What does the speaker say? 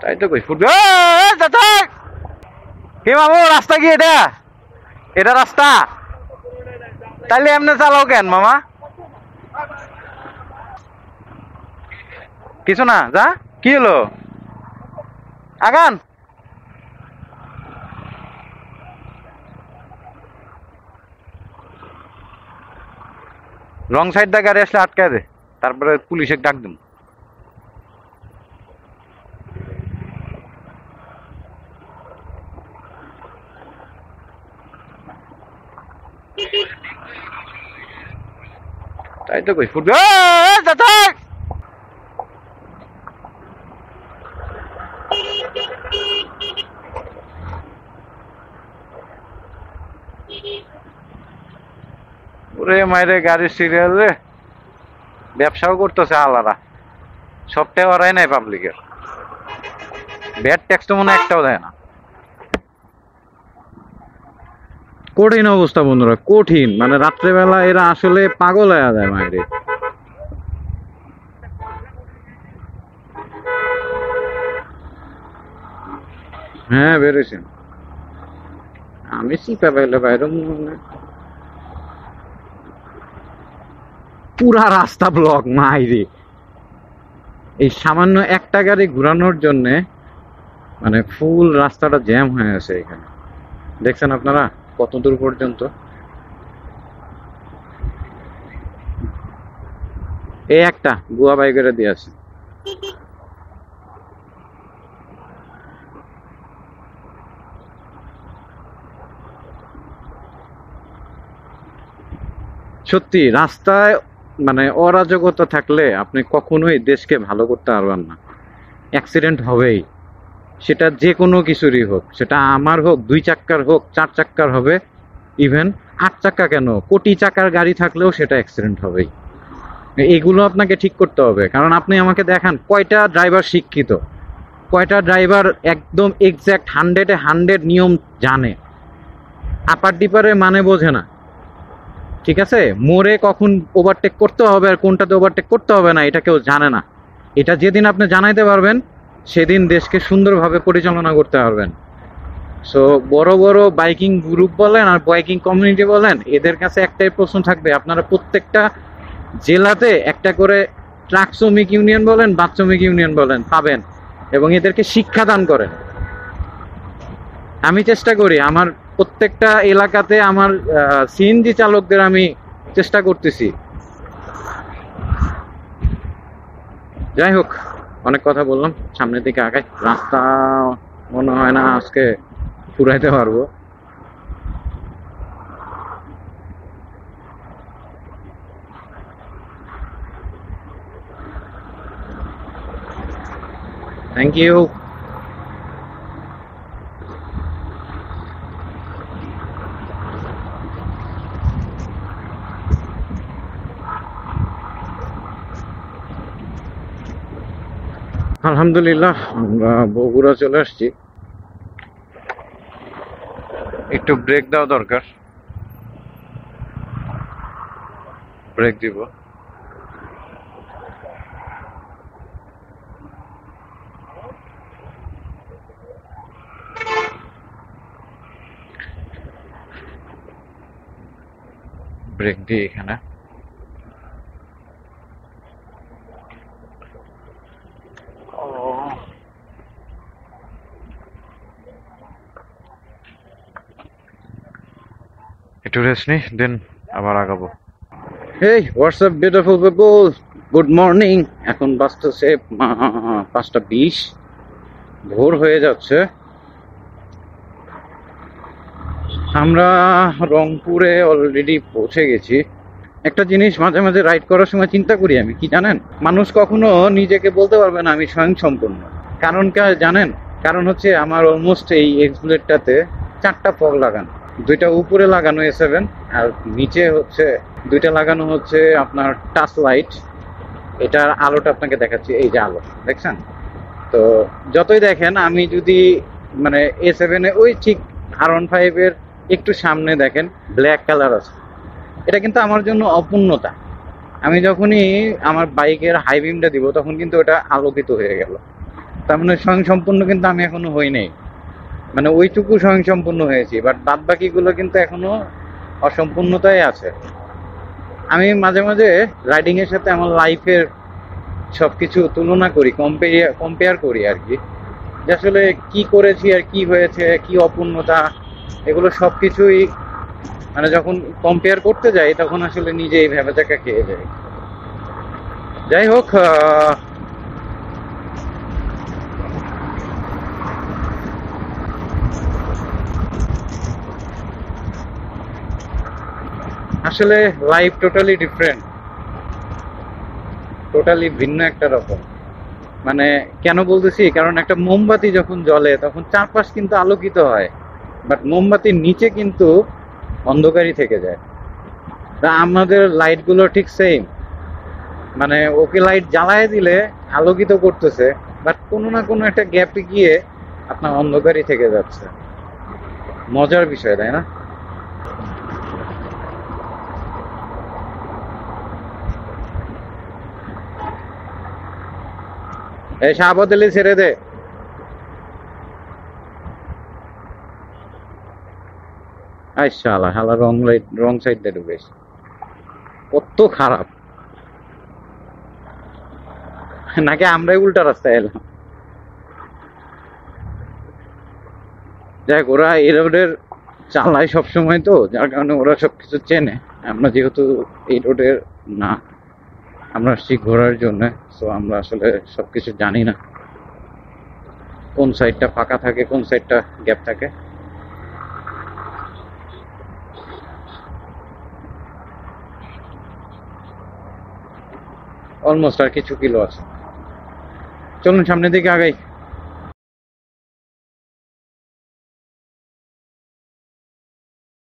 তাই তো কই ফুটবে কে মামু রাস্তা কি এটা এটা রাস্তা তাইলে এমনি চালাও কেন মামা কিছু না যা কি হলো আগান রং সাইড দা গাড়ি আসলে আটকায় দে তারপরে পুলিশে ডাক দিন তাই তো কই ফুটবে ওরে মাইরে গাড়ির সিরিয়াল রে ব্যবসাও করতেছে আলাদা সবটাই ওরাই নাই পাবলিকের ব্যাড ট্যাক্স তো মনে একটাও দেয় না কঠিন অবস্থা বন্ধুরা কঠিন মানে রাত্রেবেলা এরা আসলে পাগল হয়ে যায় মাইরে হ্যাঁ বেরোছেন আমি চিপা পাইলে বাইরে পুরা রাস্তা ব্লক মাইরে এই সামান্য একটা গাড়ি ঘোরানোর জন্য মানে ফুল রাস্তাটা জ্যাম হয়ে আছে এখানে দেখছেন আপনারা কত দূর পর্যন্ত এই একটা গুয়া বাইকেরা দিয়ে আছে সত্যি রাস্তায় মানে অরাজকতা থাকলে আপনি কখনোই দেশকে ভালো করতে পারবেন না অ্যাক্সিডেন্ট হবেই সেটা যে কোনো কিছুরই হোক সেটা আমার হোক 2 চাক্কার হোক 4 চাক্কার হবে ইভেন 8 চাক্কা কেন কোটি চাকার গাড়ি থাকলেও সেটা অ্যাক্সিডেন্ট হবেই এগুলো আপনাকে ঠিক করতে হবে কারণ আপনি আমাকে দেখান কয়টা ড্রাইভার শিক্ষিত কয়টা ড্রাইভার একদম এক্স্যাক্ট 100-এ 100 নিয়ম জানে আপার ডিপারে মানে বোঝে না ঠিক আছে মোড়ে কখন ওভারটেক করতে হবে আর কোনটাতে ওভারটেক করতে হবে না এটা কেউ জানে না এটা যেদিন আপনি জানাইতে পারবেন সেদিন দেশকে সুন্দরভাবে পরিচালনা করতে পারবেন সো বড় বড় বাইকিং গ্রুপ বলেন আর বাইকিং কমিউনিটি বলেন এদের কাছে একটাই প্রশ্ন থাকবে আপনারা প্রত্যেকটা জেলাতে একটা করে ট্রাক শ্রমিক ইউনিয়ন বলেন বাস শ্রমিক ইউনিয়ন বলেন পাবেন এবং এদেরকে শিক্ষাদান করেন আমি চেষ্টা করি আমার প্রত্যেকটা এলাকাতে আমার সিএনজি চালকদের আমি চেষ্টা করতেছি যাই হোক অনেক কথা বললাম সামনের দিকে আগাই রাস্তা মনে হয় না আজকে ফুরাইতে পারবো থ্যাংক ইউ আলহামদুলিল্লাহ আমরা বগুড়া চলে আসছি একটু ব্রেক দেওয়া দরকার ব্রেক দিব ব্রেক দিয়ে এখানে একটু রেস্ট নিই দেন আবার আগাবো এই WhatsApp beautiful people good morning এখন বাজতেছে 5:20 ভোর হয়ে যাচ্ছে আমরা রংপুরে অলরেডি পৌঁছে গেছি একটা জিনিস মাঝে মাঝে রাইড করার সময় চিন্তা করি আমি কি জানেন মানুষ কখনো নিজেকে বলতে পারবে না আমি স্বয়ংসম্পূর্ণ কারণ কি জানেন কারণ হচ্ছে আমার অলমোস্ট এই এক্সব্লেডটাতে 4টা ফগ লাগানো 2টা উপরে লাগানো A7 আর নিচে হচ্ছে 2টা লাগানো হচ্ছে আপনার টাচ লাইট এটার আলোটা আপনাকে দেখাচ্ছি এই যে আলো দেখছেন তো যতই দেখেন আমি যদি মানে A7 এ ওই ঠিক R15 এর একটু সামনে দেখেন ব্ল্যাক কালার আছে এটা কিন্তু আমার জন্য অপূর্ণতা আমি যখনই আমার বাইকের হাই বিমটা দিব তখন কিন্তু এটা আলোকিত হয়ে গেল তার মানে স্বয়ংসম্পূর্ণ কিন্তু আমি এখনো হই নাই, মানে ওইটুকু স্বয়ংসম্পূর্ণ হয়েছি, বাট বাদ বাকিগুলো কিন্তু এখনো অসম্পূর্ণতাই আছে। আমি মাঝে মাঝে রাইডিং এর সাথে আমার লাইফের সবকিছু তুলনা করি, কম্পেয়ার করি আর কি, যে আসলে কি করেছি আর কি হয়েছে, কি অপূর্ণতা, এগুলো সবকিছুই মানে যখন কম্পেয়ার করতে যাই তখন আসলে নিজেই ভেবাচাকা খেয়ে যাই। যাই হোক, আসলে লাইফ টোটালি ডিফারেন্ট, টোটালি ভিন্ন একটা রকম। মানে কেন বলতেছি, কারণ একটা মোমবাতি যখন জ্বলে তখন চারপাশ কিন্তু আলোকিত হয়, বাট মোমবাতির নিচে কিন্তু অন্ধকারই থেকে যায়। তা আমাদের লাইট গুলো ঠিক সেম, মানে ওকে লাইট জ্বালায় দিলে আলোকিত করতেছে, বাট কোনো না কোনো একটা গ্যাপে গিয়ে আপনার অন্ধকারই থেকে যাচ্ছে। মজার বিষয়, তাই না? এই শাহাবত আলী ছেড়ে দে। আই শালা, শালা রং লাইট, রং সাইড দিয়ে ঢুকেছে। কত খারাপ, নাকি আমরাই উল্টা রাস্তায় এলাম। দেখ, ওরা এই রোডের চালায় সবসময়, তো যার কারণে ওরা সবকিছু চেনে। আমরা যেহেতু এই রোডের না, আমরা আসছি ঘোরার জন্য, তো আমরা আসলে সবকিছু জানি না কোন সাইডটা ফাঁকা থাকে, কোন সাইডটা গ্যাপ থাকে। অলমোস্ট আর কিছু কিলো আছে, চলুন সামনের দিকে আগাই।